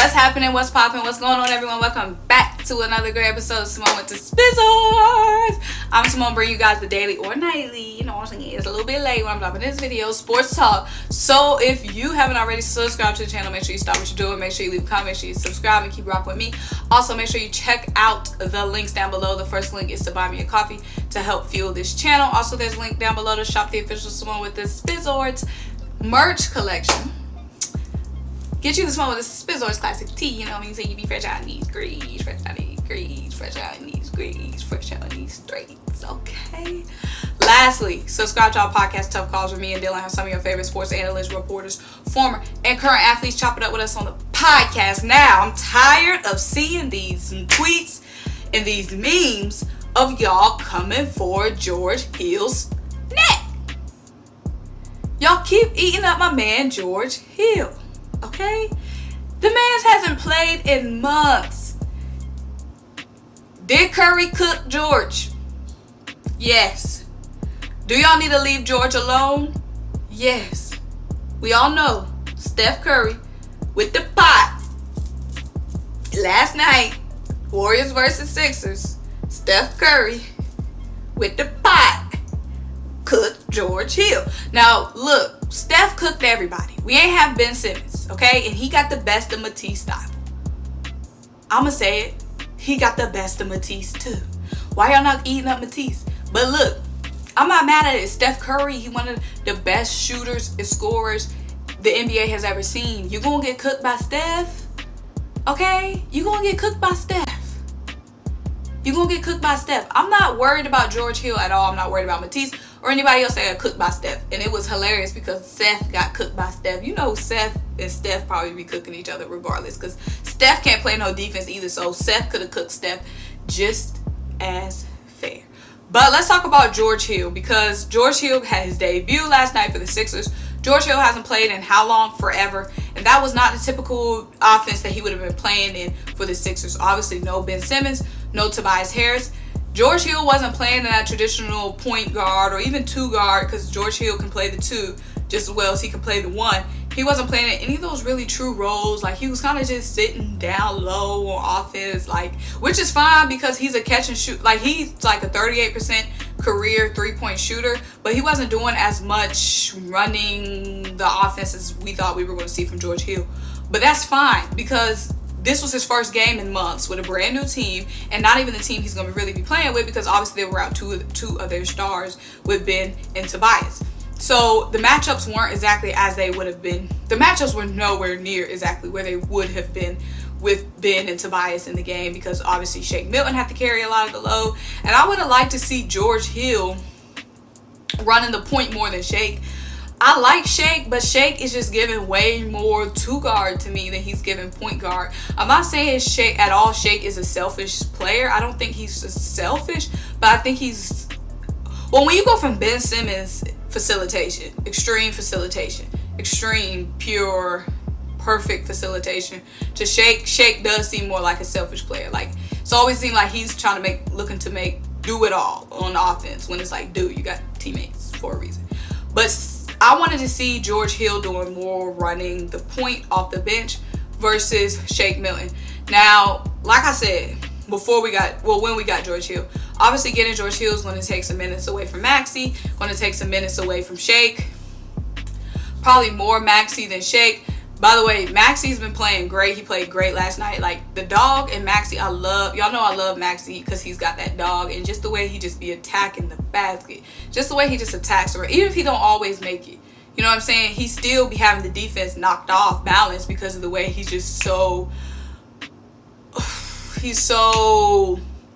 What's happening? What's popping? What's going on, everyone? Welcome back to another great episode of Simone with the Spizzles. I'm Simone, bringing you guys the daily or nightly. You know what I'm saying? It's a little bit late when I'm dropping this video. Sports talk. So if you haven't already subscribed to the channel, make sure you stop what you're doing. Make sure you leave a comment. Make sure you subscribe and keep rocking with me. Also, make sure you check out the links down below. The first link is to buy me a coffee to help fuel this channel. Also, there's a link down below to shop the official Simone with the Spizzles merch collection. Get you the Simone with the Spizzles classic tee, you know what I mean? So you be fresh out in these grease, fresh out in these grease, fresh out in these grease, fresh out in these streets, okay? Lastly, subscribe to our podcast, Tough Calls, where me and Dylan have some of your favorite sports analysts, reporters, former and current athletes chop it up with us on the podcast. Now, I'm tired of seeing these tweets and these memes of y'all coming for George Hill's neck. Y'all keep eating up my man, George Hill. Okay? The man hasn't played in months. Did Curry cook George? Yes. Do y'all need to leave George alone? Yes. We all know Steph Curry with the pot. Last night, Warriors versus Sixers. Steph Curry with the pot cooked George Hill. Now, look, Steph cooked everybody. We ain't have Ben Simmons, okay? And he got the best of Matisse style. I'ma say it. He got the best of Matisse too. Why y'all not eating up Matisse? But look, I'm not mad at it. Steph Curry, he one of the best shooters and scorers the NBA has ever seen. You gonna get cooked by Steph, okay? You gonna get cooked by Steph. You gonna get cooked by Steph. I'm not worried about George Hill at all. I'm not worried about Matisse or anybody else that got cooked by Steph. And it was hilarious because Seth got cooked by Steph. You know Seth and Steph probably be cooking each other regardless because Steph can't play no defense either. So Seth could have cooked Steph just as fair. But let's talk about George Hill because George Hill had his debut last night for the Sixers. George Hill hasn't played in how long? Forever. And that was not the typical offense that he would have been playing in for the Sixers. Obviously, no Ben Simmons, no Tobias Harris. George Hill wasn't playing in that traditional point guard or even two guard because George Hill can play the two just as well as he can play the one. He wasn't playing in any of those really true roles. Like, he was kind of just sitting down low on offense, like, which is fine because he's a catch and shoot. Like, he's like a 38% career three-point shooter, but he wasn't doing as much running the offense as we thought we were going to see from George Hill. But that's fine because this was his first game in months with a brand new team and not even the team he's going to really be playing with because obviously they were out two of their stars with Ben and Tobias. So the matchups weren't exactly as they would have been. The matchups were nowhere near exactly where they would have been with Ben and Tobias in the game because obviously Shake Milton had to carry a lot of the load. And I would have liked to see George Hill running the point more than Shake. I like Shake, but Shake is just giving way more two guard to me than he's giving point guard. I'm not saying Shake at all. Shake is a selfish player. I don't think he's just selfish, but I think he's, well, when you go from Ben Simmons facilitation, extreme, pure, perfect facilitation to Shake does seem more like a selfish player. Like, it's always seemed like he's trying to looking to do it all on offense when it's like, dude, you got teammates for a reason. But I wanted to see George Hill doing more running the point off the bench versus Shake Milton. Now, like I said, when we got George Hill, obviously getting George Hill is going to take some minutes away from Maxey, going to take some minutes away from Shake, probably more Maxey than Shake. By the way, Maxey's been playing great. He played great last night. Like, the dog and Maxey, y'all know I love Maxey because he's got that dog and just the way he just be attacking the basket, just the way he just attacks her, even if he don't always make it. You know what I'm saying? He still be having the defense knocked off balance because of the way he's just so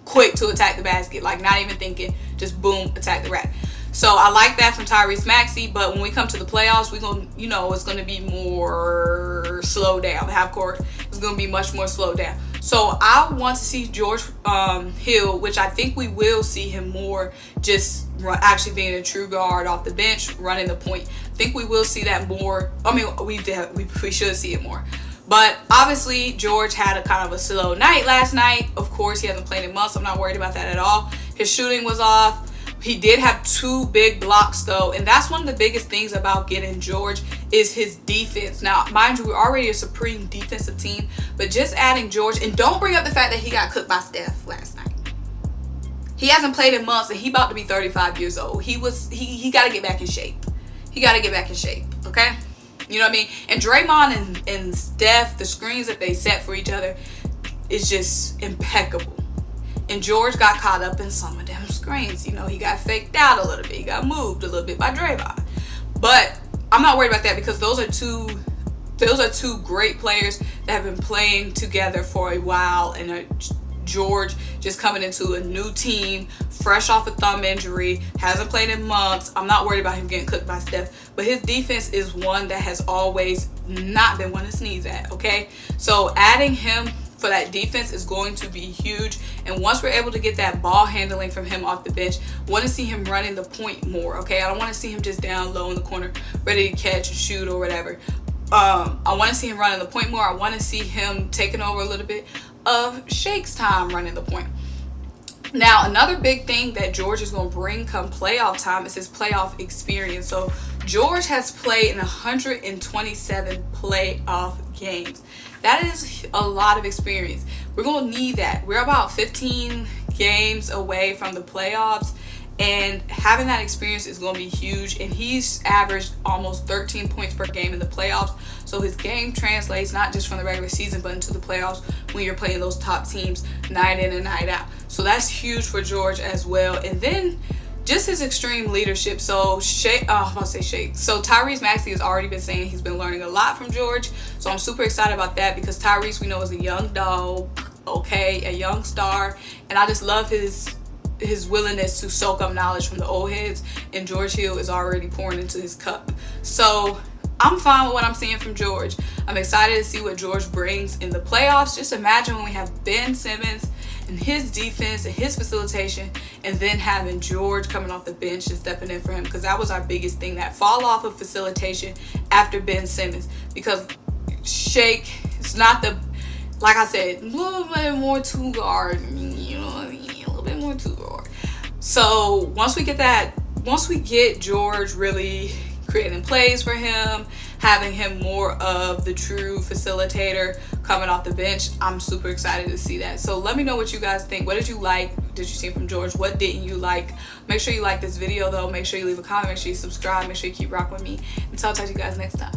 quick to attack the basket, like not even thinking, just boom, attack the rack. So I like that from Tyrese Maxey, but when we come to the playoffs, we're going to, it's going to be more slow down. The half court is going to be much more slowed down. So I want to see George Hill, which I think we will see him more, just actually being a true guard off the bench, running the point. I think we will see that more. I mean, we should see it more. But obviously, George had a kind of a slow night last night. Of course, he hasn't played in months. I'm not worried about that at all. His shooting was off. He did have 2 big blocks, though. And that's one of the biggest things about getting George is his defense. Now, mind you, we're already a supreme defensive team, but just adding George, and don't bring up the fact that he got cooked by Steph last night. He hasn't played in months, and he about to be 35 years old. He got to get back in shape. He got to get back in shape, okay? You know what I mean? And Draymond and Steph, the screens that they set for each other is just impeccable. And George got caught up in some of them screens. You know, he got faked out a little bit. He got moved a little bit by Draymond. But I'm not worried about that because those are two great players that have been playing together for a while. And George just coming into a new team, fresh off a thumb injury, hasn't played in months. I'm not worried about him getting cooked by Steph. But his defense is one that has always not been one to sneeze at, okay? So adding him for that defense is going to be huge. And once we're able to get that ball handling from him off the bench, want to see him running the point more, okay? I don't want to see him just down low in the corner ready to catch and shoot or whatever. I want to see him running the point more. I want to see him taking over a little bit of Shake's time running the point. Now, another big thing that George is going to bring come playoff time is his playoff experience. So George has played in 127 playoff games. That is a lot of experience. We're going to need that. We're about 15 games away from the playoffs, and having that experience is going to be huge. And he's averaged almost 13 points per game in the playoffs. So his game translates not just from the regular season, but into the playoffs when you're playing those top teams night in and night out. So that's huge for George as well. And then just his extreme leadership. So So Tyrese Maxey has already been saying he's been learning a lot from George. So I'm super excited about that because Tyrese, we know, is a young dog, okay, a young star. And I just love his willingness to soak up knowledge from the old heads. And George Hill is already pouring into his cup. So I'm fine with what I'm seeing from George. I'm excited to see what George brings in the playoffs. Just imagine when we have Ben Simmons and his defense and his facilitation, and then having George coming off the bench and stepping in for him, because that was our biggest thing, that fall off of facilitation after Ben Simmons. Because Shake is not the, like I said, a little bit more two guard, you know what I mean, a little bit more two guard. So once we get George really creating plays for him, having him more of the true facilitator coming off the bench, I'm super excited to see that. So let me know what you guys think. What did you like? Did you see from George? What didn't you like? Make sure you like this video though. Make sure you leave a comment. Make sure you subscribe. Make sure you keep rocking with me. Until I'll talk to you guys next time.